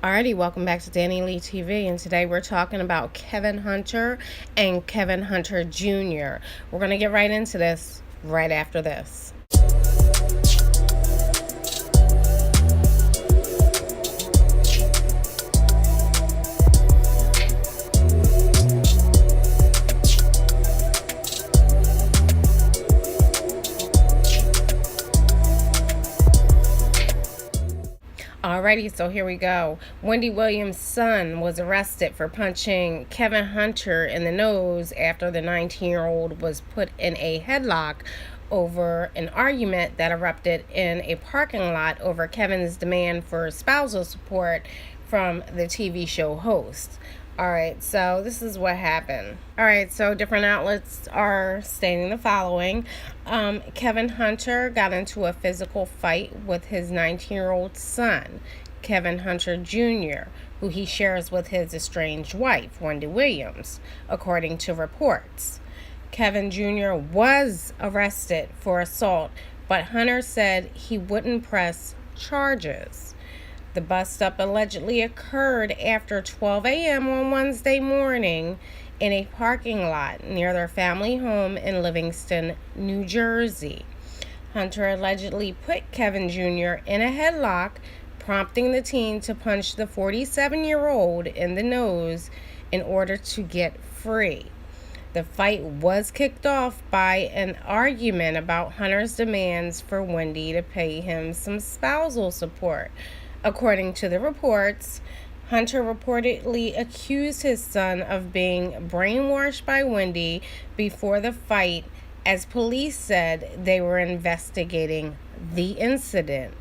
Alrighty, welcome back to Danny Lee TV, and today we're talking about Kevin Hunter and Kevin Hunter Jr. We're going to get right into this right after this. Alrighty, so here we go. Wendy Williams' son was arrested for punching Kevin Hunter in the nose after the 19-year-old was put in a headlock over an argument that erupted in a parking lot over Kevin's demand for spousal support from the TV show host. Alright, so this is what happened. Alright, so different outlets are stating the following. Kevin Hunter got into a physical fight with his 19-year-old son, Kevin Hunter Jr., who he shares with his estranged wife, Wendy Williams, according to reports. Kevin Jr. was arrested for assault, but Hunter said he wouldn't press charges. The bust-up allegedly occurred after 12 a.m. on Wednesday morning in a parking lot near their family home in Livingston, New Jersey. Hunter allegedly put Kevin Jr. in a headlock, prompting the teen to punch the 47-year-old in the nose in order to get free. The fight was kicked off by an argument about Hunter's demands for Wendy to pay him some spousal support. According to the reports, Hunter reportedly accused his son of being brainwashed by Wendy before the fight, as police said they were investigating the incident.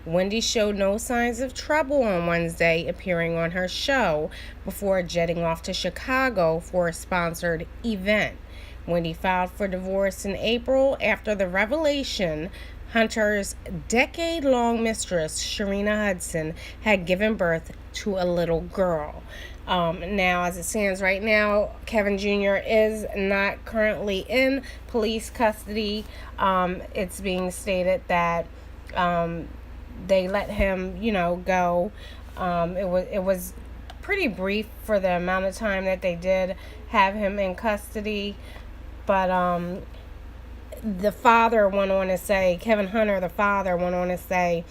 Wendy showed no signs of trouble on Wednesday, appearing on her show before jetting off to Chicago for a sponsored event. Wendy filed for divorce in April after the revelation Hunter's decade-long mistress, Sharina Hudson, had given birth to a little girl. Now, as it stands right now, Kevin Jr. is not currently in police custody. It's being stated that they let him, go. It was pretty brief for the amount of time that they did have him in custody, but the father went on to say, Kevin Hunter, the father, went on to say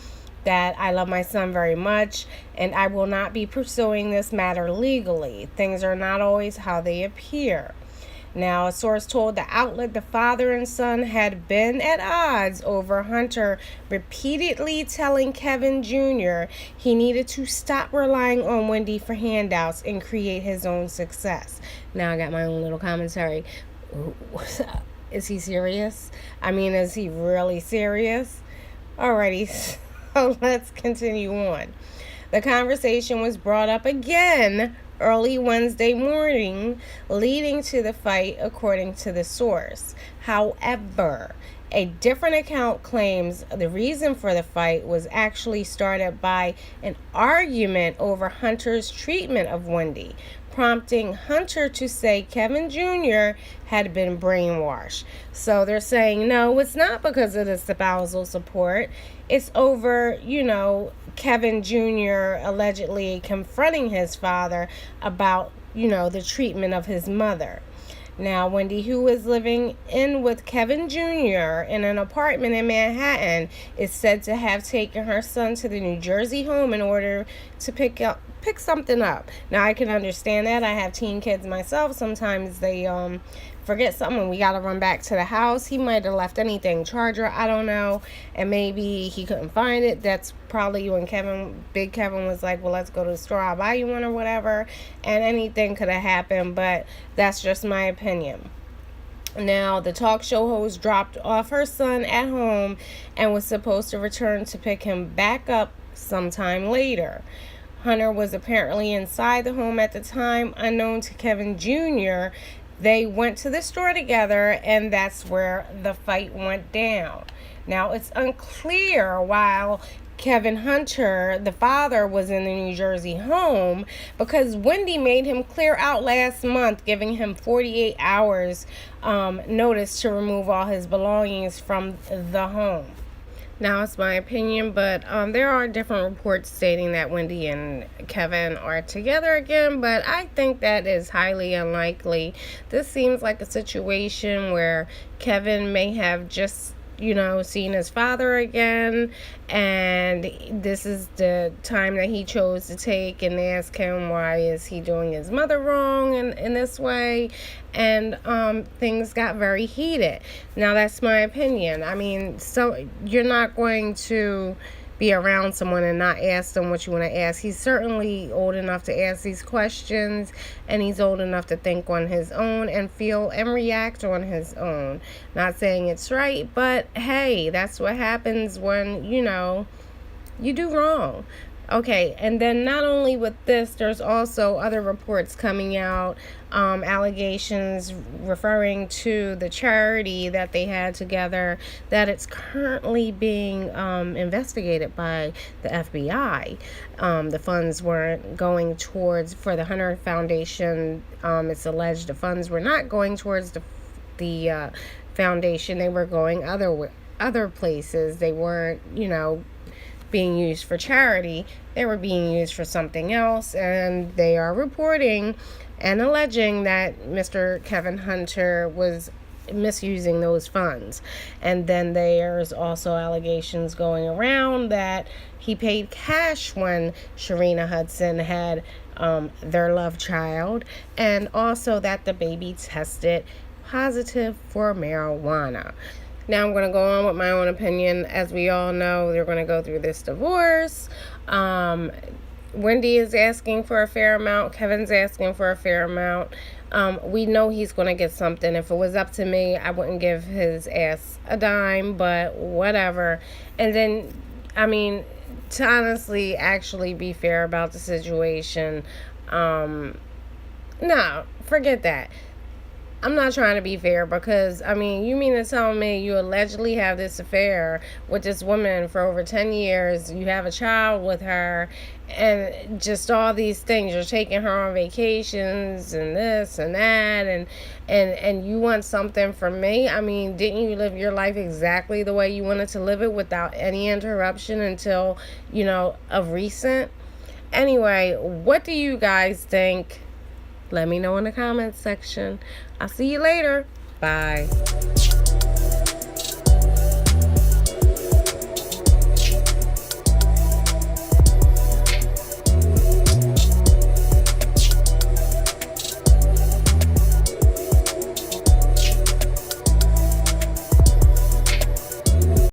that I love my son very much and I will not be pursuing this matter legally. Things are not always how they appear. Now, a source told the outlet the father and son had been at odds over Hunter repeatedly telling Kevin Jr. he needed to stop relying on Wendy for handouts and create his own success. Now, I got my own little commentary. Is he serious? I mean, is he really serious? Alrighty, so let's continue on. The conversation was brought up again early Wednesday morning, leading to the fight, according to the source. However, a different account claims the reason for the fight was actually started by an argument over Hunter's treatment of Wendy, prompting Hunter to say Kevin Jr. had been brainwashed. So they're saying, no, it's not because of the spousal support. It's over, Kevin Jr. allegedly confronting his father about, the treatment of his mother. Now, Wendy, who is living in with Kevin Jr. in an apartment in Manhattan, is said to have taken her son to the New Jersey home in order to pick something up. Now, I can understand that. I have teen kids myself. Sometimes they forget something and we gotta run back to the house. He might have left anything, charger, I don't know, and maybe he couldn't find it. That's probably when Big Kevin was like, well, let's go to the store, I'll buy you one or whatever, and anything could have happened, but that's just my opinion. Now, the talk show host dropped off her son at home and was supposed to return to pick him back up sometime later. Hunter was apparently inside the home at the time, unknown to Kevin Jr. They went to the store together, and that's where the fight went down. Now, it's unclear while Kevin Hunter, the father, was in the New Jersey home, because Wendy made him clear out last month, giving him 48 hours notice to remove all his belongings from the home. Now, it's my opinion, but there are different reports stating that Wendy and Kevin are together again, but I think that is highly unlikely. This seems like a situation where Kevin may have just seen his father again, and this is the time that he chose to take and ask him why is he doing his mother wrong in this way, and things got very heated. Now, that's my opinion. I mean, so you're not going to be around someone and not ask them what you want to ask. He's certainly old enough to ask these questions, and he's old enough to think on his own and feel and react on his own. Not saying it's right, but hey, that's what happens when you do wrong. Okay, and then not only with this, there's also other reports coming out, allegations referring to the charity that they had together, that it's currently being investigated by the FBI. The funds weren't going towards, for the Hunter Foundation, it's alleged the funds were not going towards the foundation. They were going other places. They weren't, being used for charity. They were being used for something else, and they are reporting and alleging that Mr. Kevin Hunter was misusing those funds. And then there's also allegations going around that he paid cash when Sharina Hudson had their love child, and also that the baby tested positive for marijuana. Now I'm going to go on with my own opinion. As we all know, they're going to go through this divorce. Wendy is asking for a fair amount. Kevin's asking for a fair amount. We know he's going to get something. If it was up to me, I wouldn't give his ass a dime, but whatever. And then, I mean, to honestly actually be fair about the situation, no, forget that. I'm not trying to be fair because, I mean, you mean to tell me you allegedly have this affair with this woman for over 10 years, you have a child with her, and just all these things, you're taking her on vacations and this and that, and you want something from me? I mean, didn't you live your life exactly the way you wanted to live it without any interruption until, of recent? Anyway, what do you guys think? Let me know in the comments section. I'll see you later. Bye.